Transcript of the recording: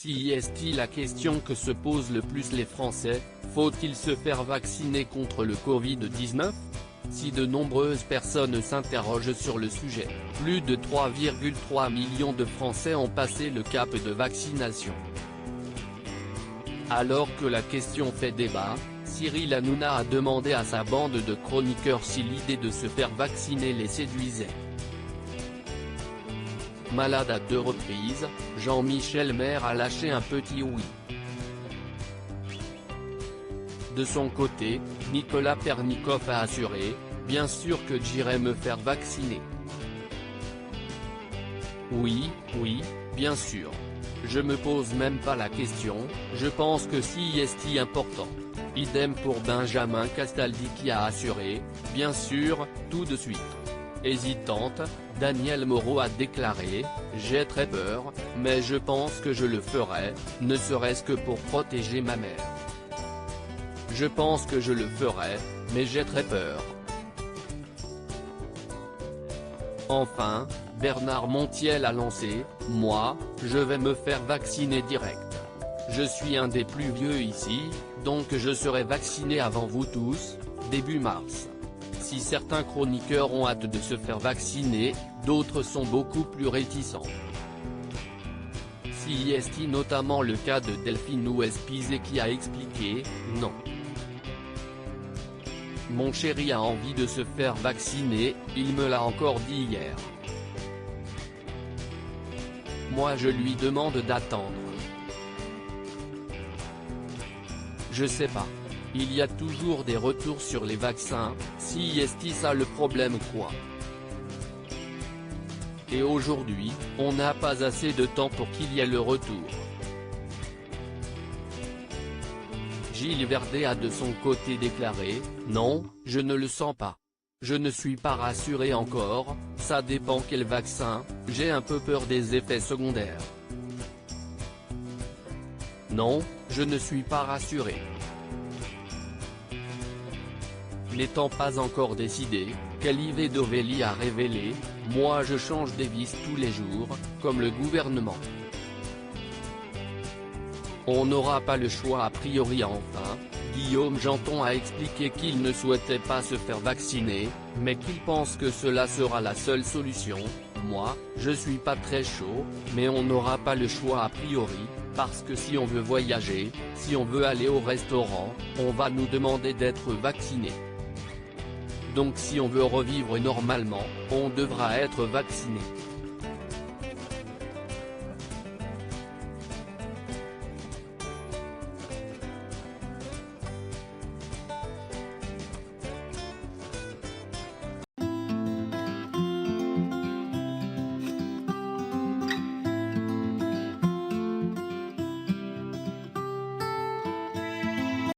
Si est-il la question que se posent le plus les Français, faut-il se faire vacciner contre le Covid-19 ? Si de nombreuses personnes s'interrogent sur le sujet, plus de 3,3 millions de Français ont passé le cap de vaccination. Alors que la question fait débat, Cyril Hanouna a demandé à sa bande de chroniqueurs si l'idée de se faire vacciner les séduisait. Malade à 2 reprises, Jean-Michel Maire a lâché un petit oui. De son côté, Nicolas Pernicoff a assuré « Bien sûr que j'irai me faire vacciner. Oui, bien sûr. Je me pose même pas la question, je pense que si est important. » Idem pour Benjamin Castaldi qui a assuré « Bien sûr, tout de suite. » Hésitante, Danielle Moreau a déclaré « J'ai très peur, mais je pense que je le ferai, ne serait-ce que pour protéger ma mère. Je pense que je le ferai, mais j'ai très peur. » Enfin, Bernard Montiel a lancé « Moi, je vais me faire vacciner direct. Je suis un des plus vieux ici, donc je serai vacciné avant vous tous, début mars. » Si certains chroniqueurs ont hâte de se faire vacciner, d'autres sont beaucoup plus réticents. Si est notamment le cas de Delphine Ouespizé qui a expliqué « Non. Mon chéri a envie de se faire vacciner, il me l'a encore dit hier. Moi je lui demande d'attendre. Je sais pas. Il y a toujours des retours sur les vaccins, si est ça le problème quoi. Et aujourd'hui, on n'a pas assez de temps pour qu'il y ait le retour. Gilles Verdet a de son côté déclaré « Non, je ne le sens pas. Je ne suis pas rassuré encore, ça dépend quel vaccin, j'ai un peu peur des effets secondaires. Non, je ne suis pas rassuré. » N'étant pas encore décidé, Kalivé Dovelli a révélé « Moi je change des vis tous les jours, comme le gouvernement. On n'aura pas le choix a priori » Enfin, Guillaume Janton a expliqué qu'il ne souhaitait pas se faire vacciner, mais qu'il pense que cela sera la seule solution. « Moi, je suis pas très chaud, mais on n'aura pas le choix a priori, parce que si on veut voyager, si on veut aller au restaurant, on va nous demander d'être vacciné. Donc si on veut revivre normalement, on devra être vacciné. »